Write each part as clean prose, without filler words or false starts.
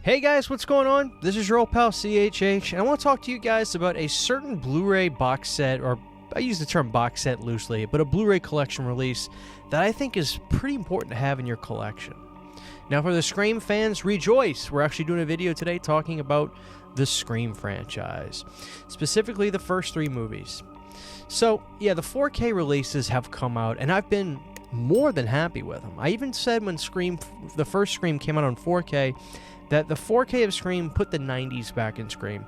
Hey guys, what's going on? This is your old pal CHH, and I want to talk to you guys about a certain Blu-ray box set, or I use the term box set loosely, but a Blu-ray collection release that I think is pretty important to have in your collection. Now for the Scream fans, rejoice! We're actually doing a video today talking about the Scream franchise, specifically the first three movies. So yeah, the 4K releases have come out, and I've been more than happy with them. I even said when the first Scream came out on 4K, that the 4K of Scream put the 90s back in Scream.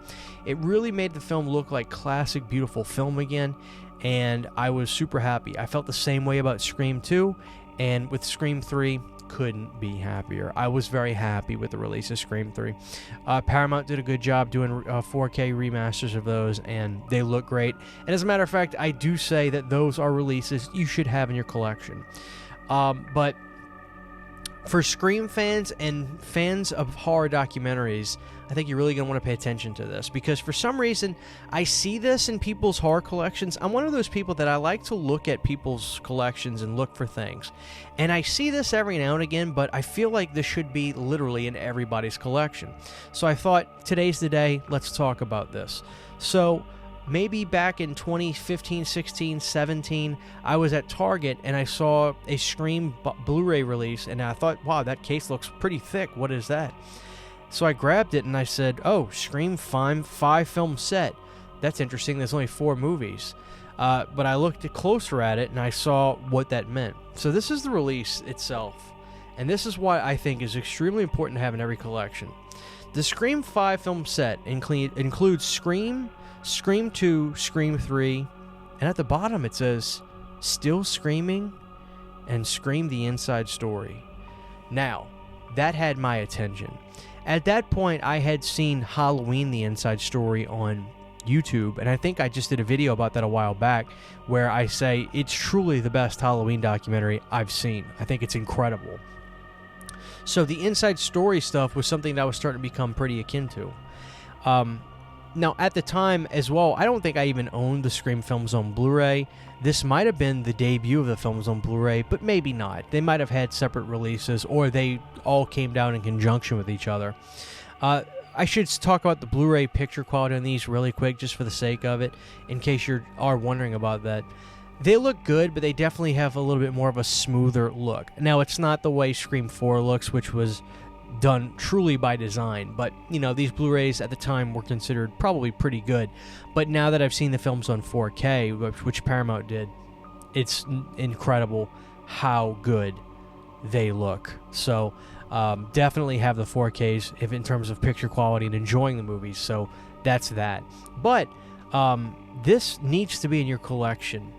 It really made the film look like classic, beautiful film again, and I was super happy. I felt the same way about Scream 2, and with Scream 3, couldn't be happier. I was very happy with the release of Scream 3. Paramount did a good job doing 4K remasters of those, and they look great. And as a matter of fact, I do say that those are releases you should have in your collection. But for Scream fans and fans of horror documentaries, I think you're really going to want to pay attention to this, because for some reason, I see this in people's horror collections. I'm one of those people that I like to look at people's collections and look for things. And I see this every now and again, but I feel like this should be literally in everybody's collection. So I thought, today's the day, let's talk about this. So maybe back in 2015, 16, 17, I was at Target and I saw a Scream Blu-ray release, and I thought, wow, that case looks pretty thick. What is that? So I grabbed it and I said, oh, Scream 5 film set. That's interesting. There's only 4 movies. But I looked closer at it and I saw what that meant. So this is the release itself. And this is why I think is extremely important to have in every collection. The Scream 5 film set includes Scream, Scream 2, Scream 3, and at the bottom it says, Still Screaming and Scream the Inside Story. Now, that had my attention. At that point, I had seen Halloween the Inside Story on YouTube, and I think I just did a video about that a while back, where I say it's truly the best Halloween documentary I've seen. I think it's incredible. So the Inside Story stuff was something that I was starting to become pretty akin to. Now, at the time as well, I don't think I even owned the Scream films on Blu-ray. This might have been the debut of the films on Blu-ray, but maybe not. They might have had separate releases, or they all came down in conjunction with each other. I should talk about the Blu-ray picture quality on these really quick, just for the sake of it, in case you are wondering about that. They look good, but they definitely have a little bit more of a smoother look. Now, it's not the way Scream 4 looks, which was done truly by design, but you know, these Blu-rays at the time were considered probably pretty good. But now that I've seen the films on 4K, which Paramount did, it's incredible how good they look. So definitely have the 4Ks if in terms of picture quality and enjoying the movies. So that's that. But this needs to be in your collection,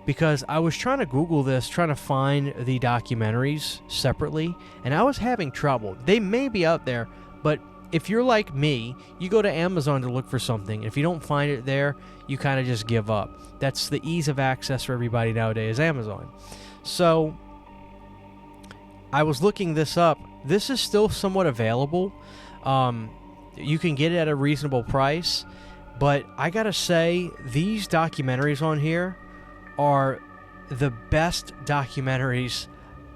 because I was trying to Google this, trying to find the documentaries separately, and I was having trouble. They may be out there, but if you're like me, you go to Amazon to look for something. If you don't find it there, you kind of just give up. That's the ease of access for everybody nowadays, Amazon. So I was looking this up. This is still somewhat available. You can get it at a reasonable price, but I gotta say, these documentaries on here are the best documentaries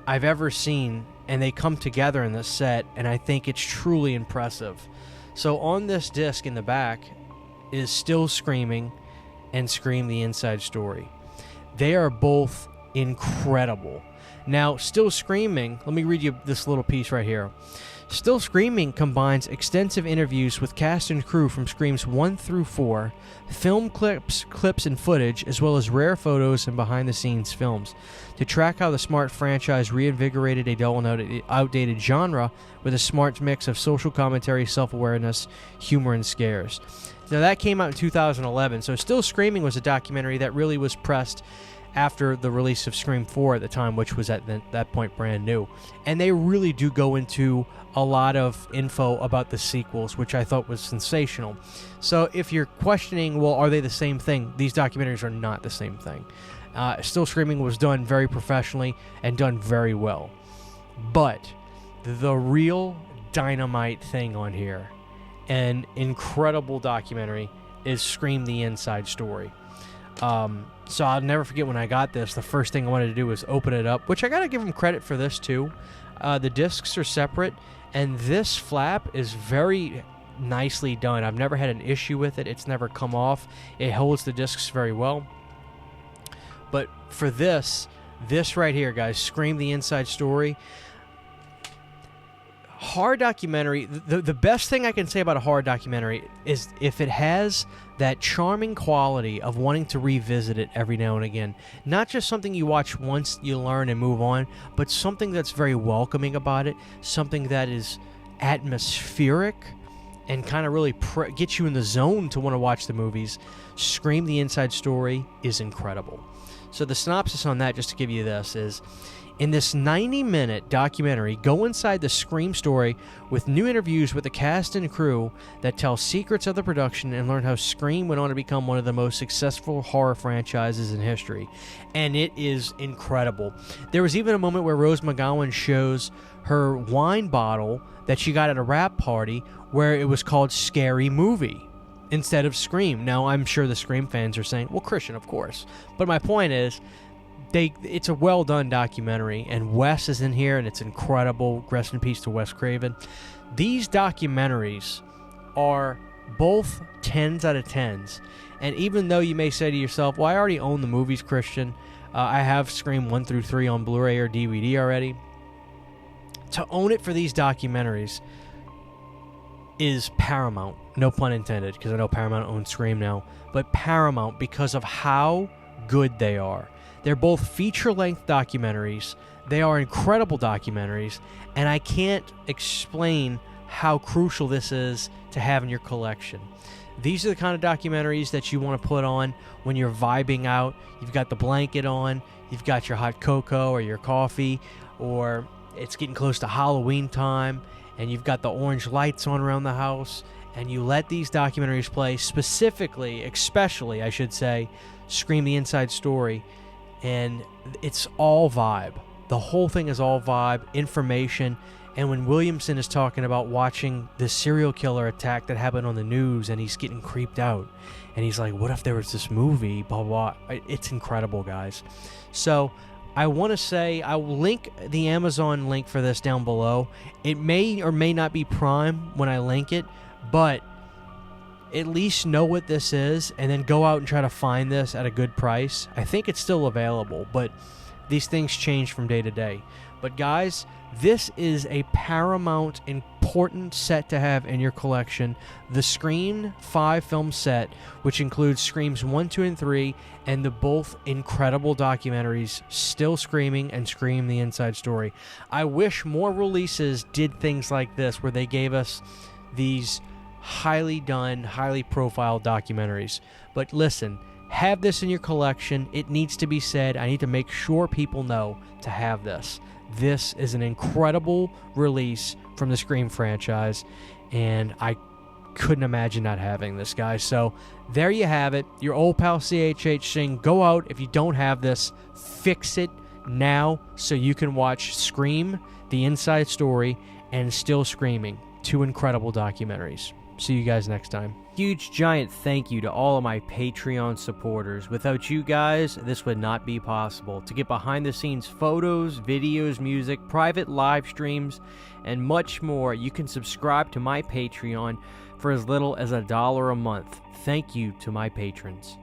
I've ever seen, and they come together in this set, and I think it's truly impressive. So on this disc in the back is Still Screaming and Scream the Inside Story. They are both incredible. Now, Still Screaming, let me read you this little piece right here. Still Screaming combines extensive interviews with cast and crew from Screams 1 through 4, film clips and footage, as well as rare photos and behind-the-scenes films, to track how the smart franchise reinvigorated a dull and outdated genre with a smart mix of social commentary, self-awareness, humor, and scares. Now, that came out in 2011, so Still Screaming was a documentary that really was pressed after the release of Scream 4 at the time, which was at that point brand new. And they really do go into a lot of info about the sequels, which I thought was sensational. So if you're questioning, well, are they the same thing? These documentaries are not the same thing. Still Screaming was done very professionally and done very well. But the real dynamite thing on here, an incredible documentary, is Scream the Inside Story. So I'll never forget when I got this, the first thing I wanted to do was open it up, which I gotta give them credit for this too. The discs are separate, And this flap is very nicely done. I've never had an issue with it. It's never come off. It holds the discs very well. But for this right here, guys, Scream the Inside Story. Horror documentary, the best thing I can say about a horror documentary is if it has that charming quality of wanting to revisit it every now and again. Not just something you watch once, you learn and move on, but something that's very welcoming about it, something that is atmospheric and kind of really gets you in the zone to want to watch the movies. Scream the Inside Story is incredible. So the synopsis on that, just to give you this, is in this 90-minute documentary, go inside the Scream story with new interviews with the cast and crew that tell secrets of the production and learn how Scream went on to become one of the most successful horror franchises in history. And it is incredible. There was even a moment where Rose McGowan shows her wine bottle that she got at a wrap party where it was called Scary Movie instead of Scream. Now, I'm sure the Scream fans are saying, well, Christian, of course. But my point is, it's a well-done documentary, and Wes is in here, and it's incredible. Rest in peace to Wes Craven. These documentaries are both 10s out of 10s, and even though you may say to yourself, well, I already own the movies, Christian. I have Scream 1 through 3 on Blu-ray or DVD already. To own it for these documentaries is paramount. No pun intended, because I know Paramount owns Scream now, but paramount because of how good they are. They're both feature-length documentaries. They are incredible documentaries, and I can't explain how crucial this is to have in your collection. These are the kind of documentaries that you want to put on when you're vibing out. You've got the blanket on, you've got your hot cocoa or your coffee, or it's getting close to Halloween time, and you've got the orange lights on around the house, and you let these documentaries play, especially, I should say, Scream the Inside Story. And it's all vibe. The whole thing is all vibe, information. And when Williamson is talking about watching the serial killer attack that happened on the news and he's getting creeped out, and he's like, what if there was this movie, blah, blah, blah. It's incredible, guys. So I want to say I will link the Amazon link for this down below. It may or may not be Prime when I link it, but at least know what this is, and then go out and try to find this at a good price. I think it's still available, but these things change from day to day. But guys, this is a paramount important set to have in your collection. The Scream 5 film set, which includes Screams 1, 2, and 3, and the both incredible documentaries, Still Screaming and Scream the Inside Story. I wish more releases did things like this, where they gave us these highly done, highly profiled documentaries. But listen, have this in your collection. It needs to be said. I need to make sure people know to have this. This is an incredible release from the Scream franchise, and I couldn't imagine not having this, guys. So there you have it. Your old pal CHH saying, go out. If you don't have this, fix it now so you can watch Scream the Inside Story and Still Screaming. Two incredible documentaries. See you guys next time. Huge giant thank you to all of my Patreon supporters. Without you guys, this would not be possible. To get behind the scenes photos, videos, music, private live streams, and much more, you can subscribe to my Patreon for as little as $1 a month. Thank you to my patrons.